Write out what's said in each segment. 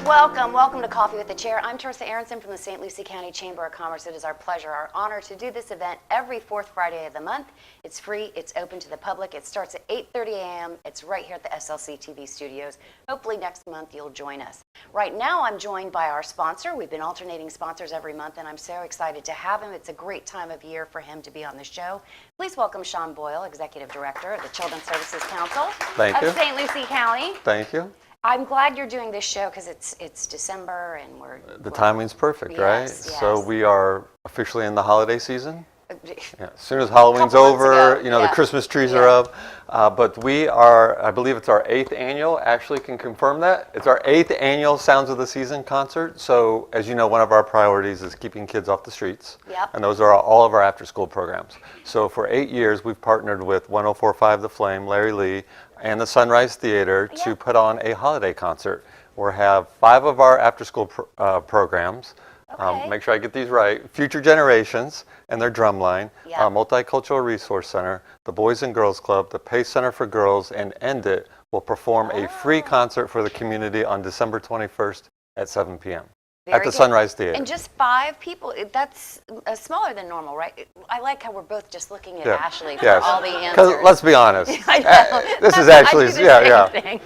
Welcome to Coffee with the Chair. I'm Teresa Aronson from the St. Lucie County Chamber of Commerce. It is our pleasure, our honor to do this event every fourth Friday of the month. It's free, it's open to the public. It starts at 8:30 a.m. It's right here at the SLC TV studios. Hopefully next month you'll join us. Right now I'm joined by our sponsor. We've been alternating sponsors every month and I'm so excited to have him. It's a great time of year for him to be on the show. Please welcome Sean Boyle, Executive Director of the Children's Services Council of St. Lucie County. Thank you. I'm glad you're doing this show because it's December and the timing's perfect, yes, right? Yes. So we are officially in the holiday season. Yeah. As soon as Halloween's over, the Christmas trees are up. But we are, I believe it's our 8th annual. Ashley can confirm that. It's our 8th annual Sounds of the Season concert. So as you know, one of our priorities is keeping kids off the streets. Yep. And those are all of our after-school programs. So for 8 years, we've partnered with 104.5 The Flame, Larry Lee, and the Sunrise Theater to put on a holiday concert. We'll have 5 of our after-school programs. Okay. Make sure I get these right. Future Generations and their Drumline, Multicultural Resource Center, the Boys and Girls Club, the Pace Center for Girls, and End It will perform a free concert for the community on December 21st at 7 p.m. at the Sunrise Theater. And just 5 people, that's smaller than normal, right? I like how we're both just looking at Ashley for all the answers. Because let's be honest, I know. This is actually, thing.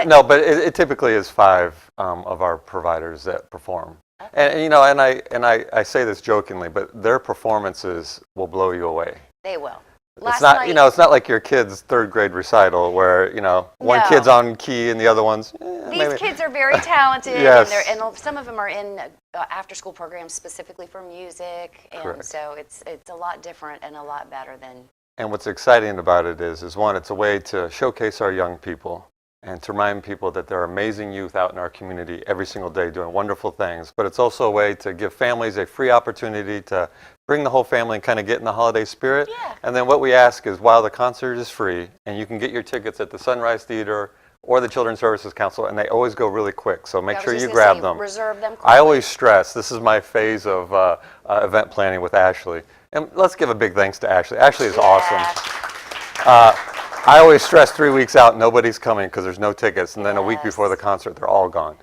No, but it typically is 5 of our providers that perform. Okay. And I say this jokingly, but their performances will blow you away. They will. It's not, it's not like your kid's 3rd grade recital where, one kid's on key and the other one's These kids are very talented, yes. and some of them are in after-school programs specifically for music, and Correct. so it's a lot different and a lot better than. And what's exciting about it is one, it's a way to showcase our young people and to remind people that there are amazing youth out in our community every single day doing wonderful things. But it's also a way to give families a free opportunity to bring the whole family and kind of get in the holiday spirit. Yeah. And then what we ask is, while the concert is free, and you can get your tickets at the Sunrise Theater or the Children's Services Council, and they always go really quick, so make sure you grab them. Reserve them quickly. I always stress, this is my phase of event planning with Ashley. And let's give a big thanks to Ashley. Ashley is awesome. I always stress 3 weeks out, nobody's coming because there's no tickets. And then a week before the concert, they're all gone.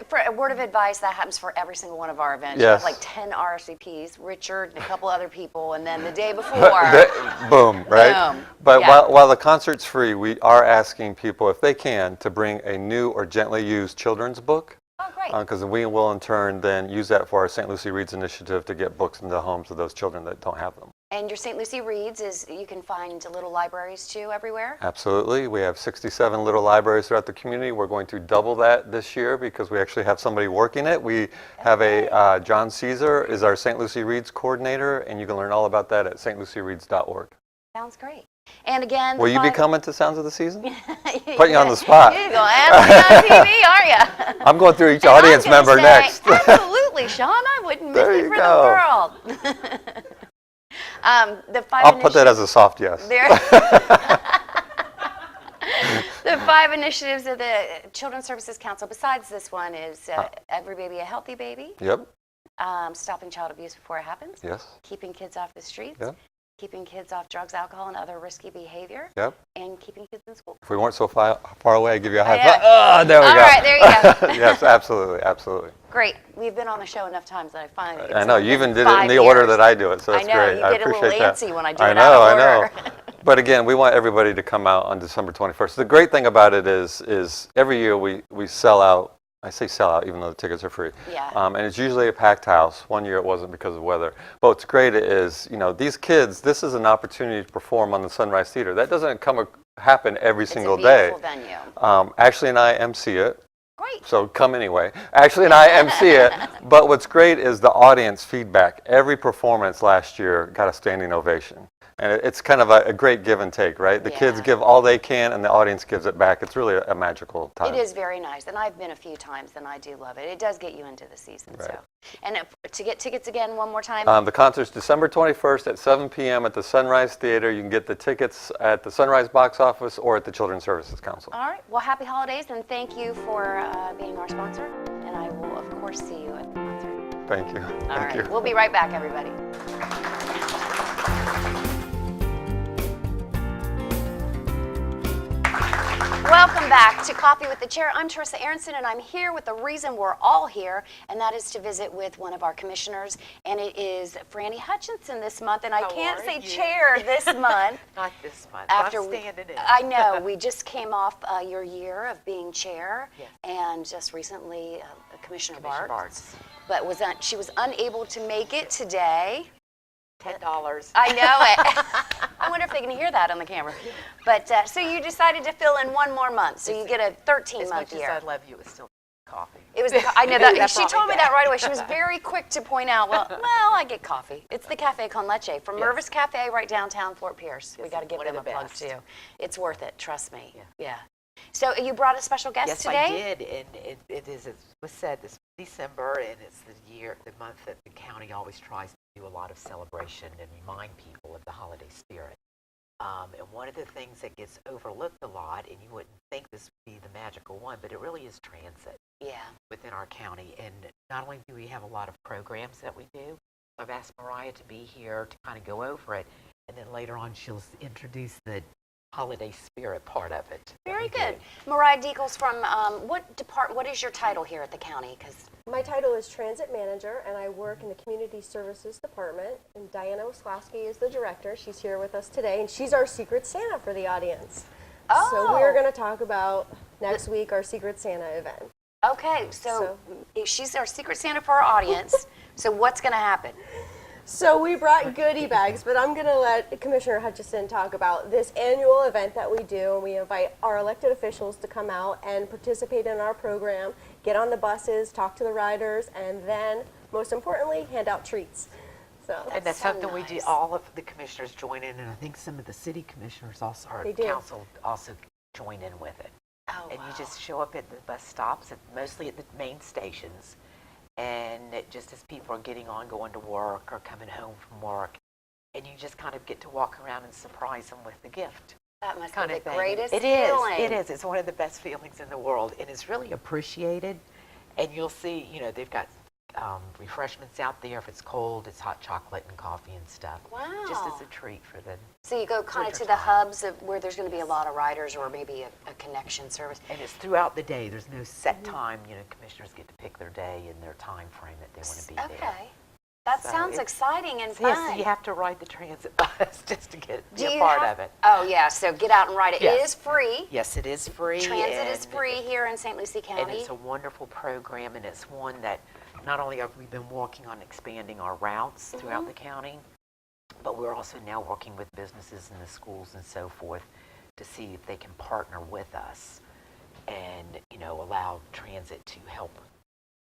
For a word of advice, that happens for every single one of our events. Yes. You have like 10 RSVPs, Richard and a couple other people, and then the day before. Boom, right? Boom. But while the concert's free, we are asking people, if they can, to bring a new or gently used children's book. Oh, great. Because we will, in turn, then use that for our St. Lucie Reads initiative to get books into the homes of those children that don't have them. And your St. Lucie Reads you can find little libraries too everywhere? Absolutely. We have 67 little libraries throughout the community. We're going to double that this year because we actually have somebody working it. We have John Caesar is our St. Lucie Reads coordinator, and you can learn all about that at stluciereads.org. Sounds great. And again, will you be coming to Sounds of the Season? Put you on the spot. You're going to ask me on TV, are you? I'm going through each audience member next. Absolutely, Sean. I wouldn't miss it for the world. I'll put that as a soft yes. The 5 initiatives of the Children's Services Council, besides this one, is Every Baby a Healthy Baby. Yep. Stopping child abuse before it happens. Yes. Keeping kids off the streets. Yep. Keeping kids off drugs, alcohol, and other risky behavior. Yep. And keeping kids in school. If we weren't so far away, I'd give you a high five. There we go. All right, there you go. Yes, absolutely, absolutely. Great. We've been on the show enough times that I finally. I know, you even did it in the order that I do it, so that's great. I know, you get a little antsy when I do it out of order. I know. But again, we want everybody to come out on December 21st. The great thing about it is every year we sell out. I say sell out even though the tickets are free. Yeah. And it's usually a packed house. One year it wasn't because of weather. But what's great is, these kids, this is an opportunity to perform on the Sunrise Theater. That doesn't happen every single day. It's a beautiful venue. Ashley and I MC it. Great. So come anyway. Ashley and I MC it. But what's great is the audience feedback. Every performance last year got a standing ovation. And it's kind of a great give and take, right? The kids give all they can, and the audience gives it back. It's really a magical time. It is very nice, and I've been a few times, and I do love it. It does get you into the season. Right. So, and to get tickets again, one more time. The concert's December 21st at 7 p.m. at the Sunrise Theater. You can get the tickets at the Sunrise box office or at the Children's Services Council. All right. Well, happy holidays, and thank you for being our sponsor. And I will, of course, see you at the concert. Thank you. All right. We'll be right back, everybody. Welcome back to Coffee with the Chair. I'm Teresa Aronson, and I'm here with the reason we're all here, and that is to visit with one of our commissioners, and it is Franny Hutchinson this month, and I can't say chair this month. Not this month. After I'm standing in. I know, we just came off your year of being chair, Yes. and just recently Commissioner Commissioner Bartz. But she was unable to make it today. $10. I know it. I wonder if they can hear that on the camera. But so you decided to fill in one more month, so you get a 13-month year. As much as I love you, it was still coffee. It was. I know that. That's She told me that right away. She was very quick to point out. Well, I get coffee. It's the Cafe Con Leche from Yes. Mervis Cafe right downtown Fort Pierce. We Yes, got to give one of them a the plug best. too. It's worth it. Trust me. Yeah. Yeah. So you brought a special guest Yes, today. I did, and it is, as was said, this December, and it's the month that the county always tries to do a lot of celebration and remind people of the holiday spirit. And one of the things that gets overlooked a lot, and you wouldn't think this would be the magical one, but it really is transit Yeah. within our county. And not only do we have a lot of programs that we do, I've asked Mariah to be here to kind of go over it, and then later on she'll introduce the holiday spirit part of it. that Very we do. good. Mariah Deakles from what is your title here at the county? Because My title is Transit Manager, and I work in the Community Services Department. And Diana Wislowski is the director. She's here with us today, and she's our Secret Santa for the audience. So we're going to talk about next week our Secret Santa event. okay, so she's our Secret Santa for our audience. So what's going to happen? So we brought goodie bags, but I'm going to let Commissioner Hutchison talk about this annual event that we do. And we invite our elected officials to come out and participate in our program, get on the buses, talk to the riders, and then, most importantly, hand out treats. So And that's so something we do, nice. all of the commissioners join in, and I think some of the city commissioners also, or They do. council also join in with it. Oh, And wow. you just show up at the bus stops, mostly at the main stations, and just as people are getting on, going to work or coming home from work, and you just kind of get to walk around and surprise them with the gift. That must Kind be of the thing. greatest It is. feeling. It is. It's one of the best feelings in the world, and it's really appreciated. And you'll see, they've got refreshments out there. If it's cold, it's hot chocolate and coffee and stuff. Just Wow. as a treat for them. So you go kind of winter to the time. hubs of where there's going to be a lot of riders or maybe a connection service. And it's throughout the day. There's no set time. Commissioners get to pick their day and their time frame that they want to be there. Okay. That So sounds it's- exciting and So, yes, fun. so you have to ride the transit bus just to be Do a you part have- of it. Oh, yeah. So get out and ride it. It Yes. is free. Yes, it is free. Transit is and- free here in St. Lucie And County. it's a wonderful program, and it's one that not only have we been working on expanding our routes throughout the county, but we're also now working with businesses and the schools and so forth to see if they can partner with us and, allow transit to help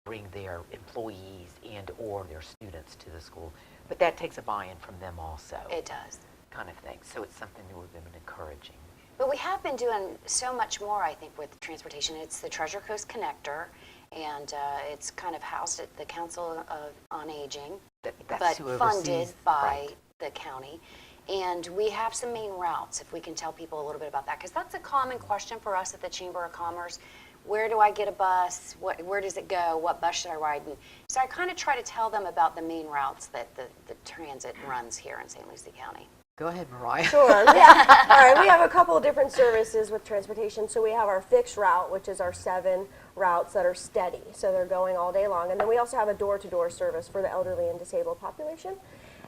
bring their employees and or their students to the school. But that takes a buy-in from them also, It does. kind of thing. So it's something that we've been encouraging. But we have been doing so much more, I think, with transportation. It's the Treasure Coast Connector, and it's kind of housed at the Council on Aging, That's but who funded oversees- by right. the county. And we have some main routes, if we can tell people a little bit about that, because that's a common question for us at the Chamber of Commerce. Where do I get a bus? Where does it go? What bus should I ride? And so I kind of try to tell them about the main routes that the transit runs here in St. Lucie County. Go ahead, Mariah. Sure. Yeah. All right. We have a couple of different services with transportation. So we have our fixed route, which is our 7 routes that are steady. So they're going all day long. And then we also have a door-to-door service for the elderly and disabled population.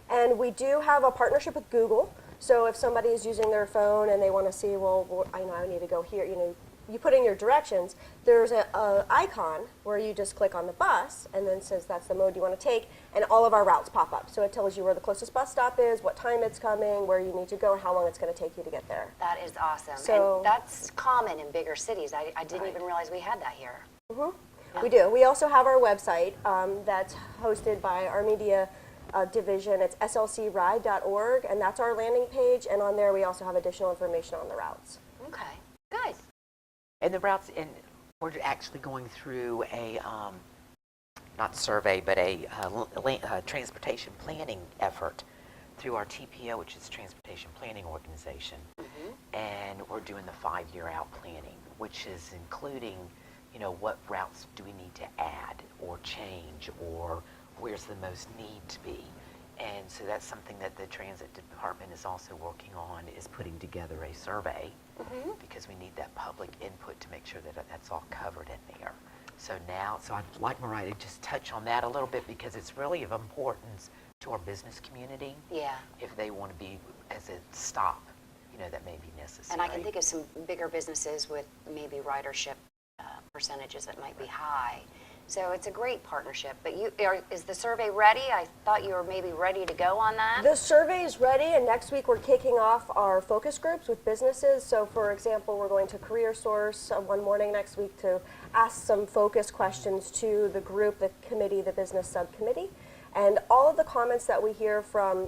And we do have a partnership with Google. So if somebody is using their phone and they want to see, I need to go here, you put in your directions, there's a icon where you just click on the bus and then says that's the mode you want to take, and all of our routes pop up. So it tells you where the closest bus stop is, what time it's coming, where you need to go, and how long it's going to take you to get there. That is awesome. So- and that's common in bigger cities. I didn't even realize we had that here. We do. We also have our website that's hosted by our media division. It's slcride.org, and that's our landing page, and on there we also have additional information on the routes. Okay, good. And the routes, and we're actually going through a, not survey, but a transportation planning effort through our TPO, which is Transportation Planning Organization. And we're doing the 5-year out planning, which is including, what routes do we need to add or change, or where's the most need to be. And so that's something that the transit department is also working on, is putting together a survey, because we need that public input to make sure that that's all covered in there. So I'd like Mariah to just touch on that a little bit, because it's really of importance to our business community. Yeah. If they want to be as a stop, that may be necessary. And I can think of some bigger businesses with maybe ridership percentages that might be high. So it's a great partnership. But is the survey ready? I thought you were maybe ready to go on that. The survey is ready, and next week we're kicking off our focus groups with businesses. So, for example, we're going to Career Source one morning next week to ask some focus questions to the group, the committee, the business subcommittee. And all of the comments that we hear from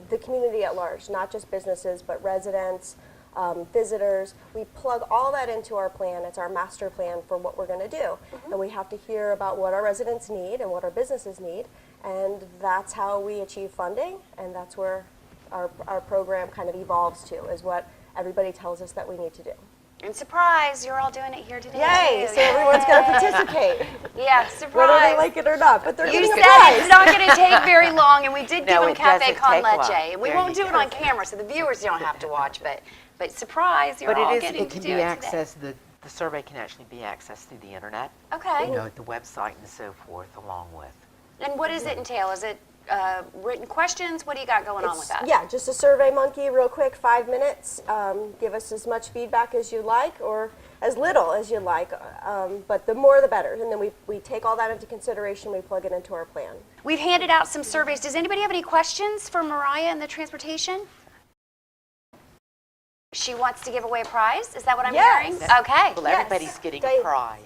the community at large, not just businesses, but residents, visitors, we plug all that into our plan. It's our master plan for what we're going to do. And we have to hear about what our residents need and what our businesses need. And that's how we achieve funding. And that's where our program kind of evolves to, is what everybody tells us that we need to do. And surprise, you're all doing it here today. Yay! too. So everyone's going to participate, Yeah, surprise. whether they like it or not. But they're You getting a said prize. it's not going to take very long, and we did give No, them it Cafe doesn't con take long. Leche. And we There won't you do it go. on camera, so the viewers don't have to watch. But surprise, you're But all it getting can to do be it today. accessed, the survey can actually be accessed through the internet, Okay. at the website and so forth along with. And what does it entail? Is it written questions? What do you got going on with that? Yeah, just a Survey Monkey, real quick, 5 minutes. Give us as much feedback as you like, or as little as you like, but the more the better. And then we take all that into consideration, we plug it into our plan. We've handed out some surveys. Does anybody have any questions for Mariah and the transportation? She wants to give away a prize? Is that what I'm Yes. hearing? Okay. Well, Yes. everybody's getting They- a prize.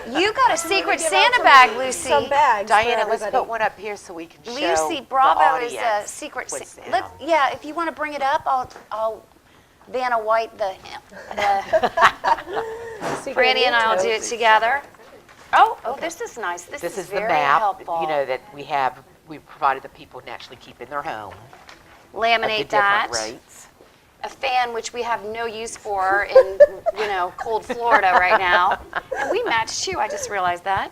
You got a secret Give out Santa some- bag, Lucy. Some bags for Diana, let's everybody. put one up here so we can show Lucy the Bravo is a audience secret. what's Sa- in Let's, them. yeah, if you want to bring it up, I'll Vanna White the Secret Franny and I'll do it Mentos. together. Oh, this is nice. This This is the very map, helpful. that we've provided the people to actually keep in their home. Of the Laminate that. different rates. A fan, which we have no use for in, cold Florida right now. And we match too, I just realized that.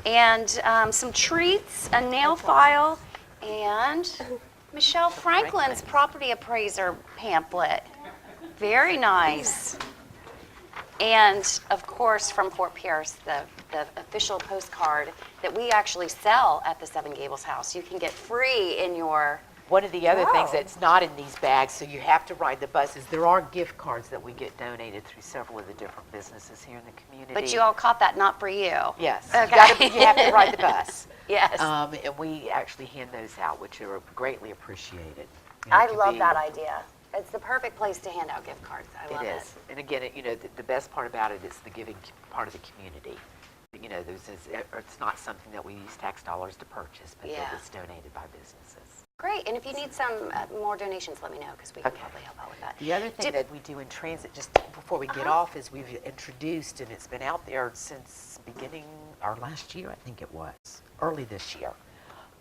And some treats, a nail file, and Michelle Franklin's property appraiser pamphlet. Very nice. And of course, from Fort Pierce, the official postcard that we actually sell at the Seven Gables House. You can get free in your. One of the other things Wow. that's not in these bags, so you have to ride the buses, there are gift cards that we get donated through several of the different businesses here in the community. But you all caught that, not for you. Yes, Okay. you have to ride the bus. Yes. And we actually hand those out, which are greatly appreciated. It I can love be- that idea. It's the perfect place to hand out gift cards. I love It is. And again, the best part about it is the giving part of the community. It's not something that we use tax dollars to purchase, but Yeah. that it's donated by businesses. Great. And if you need some more donations, let me know because we can Okay. probably help out with that. The other thing Did- that we do in transit, just before we get off, is we've introduced, and it's been out there since beginning, or last year, I think it was, early this year.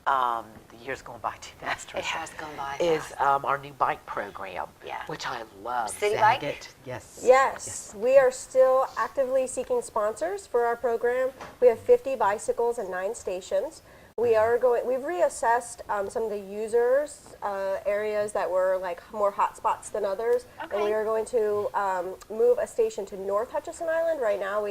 The year's going by too fast. It has gone by Is fast. our new bike program, Yeah. which I love. City Bike? Zagat. Yes. Yes, we are still actively seeking sponsors for our program. We have 50 bicycles and 9 stations. We've reassessed some of the users, areas that were like more hotspots than others. And we Okay. are going to move a station to North Hutchison Island. Right now,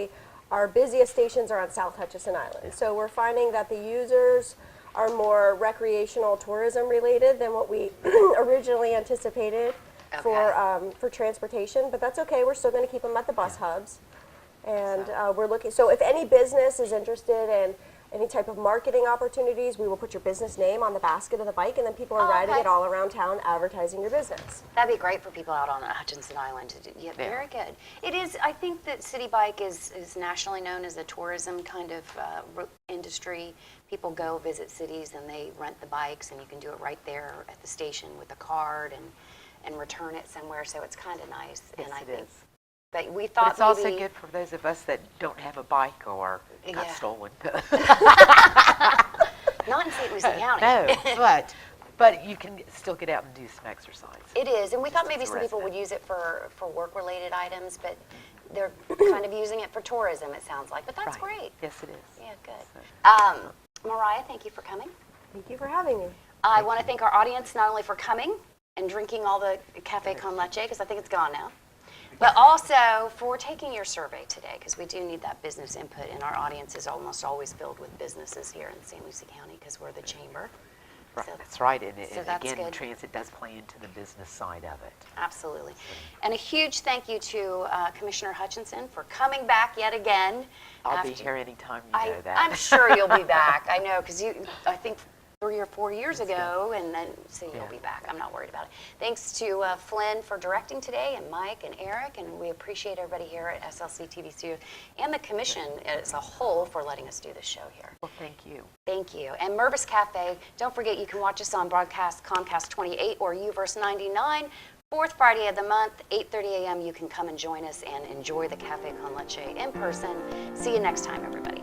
our busiest stations are on South Hutchison Island. So we're finding that the users are more recreational tourism related than what we originally anticipated for transportation, but that's okay. We're still going to keep them at the bus hubs. And we're looking, so if any business is interested in any type of marketing opportunities, we will put your business name on the basket of the bike, and then people are Oh, riding okay. it all around town advertising your business. That'd be great for people out on Hutchinson Island to do. Yeah, very good. It is. I think that City Bike is nationally known as a tourism kind of industry. People go visit cities and they rent the bikes, and you can do it right there at the station with a card and return it somewhere. So it's kind of nice. Yes, and I it think is. that we But thought it's also maybe good for those of us that don't have a bike or got Yeah. stolen. not in St. Lucie County. No, but you can still get out and do some exercise. It is, and we thought Just maybe as a some people would resident. use it for work-related items, but they're kind of using it for tourism, it sounds like. But that's Right. great. Yes, it is. Yeah, good. So- Mariah, thank you for coming. Thank you for having me. I want to thank our audience not only for coming and drinking all the cafe con leche, because I think it's gone now, but also for taking your survey today, because we do need that business input, and our audience is almost always filled with businesses here in St. Lucie County, because we're the chamber. Right, So- that's right, and, so and that's again, good. transit does play into the business side of it. Absolutely. And a huge thank you to Commissioner Hutchinson for coming back yet again. I'll be after- here anytime you know that. I'm sure you'll be back. I know, because I think 3 or 4 years ago, and then, so you'll Yeah. be back. I'm not worried about it. Thanks to Flynn for directing today, and Mike and Eric, and we appreciate everybody here at SLC TV Studios, and the commission as a whole for letting us do this show here. Well, thank you. Thank you. And Mervis Cafe, don't forget you can watch us on broadcast Comcast 28 or UVerse 99. Fourth Friday of the month, 8:30 a.m. You can come and join us and enjoy the Cafe con Leche in person. See you next time, everybody.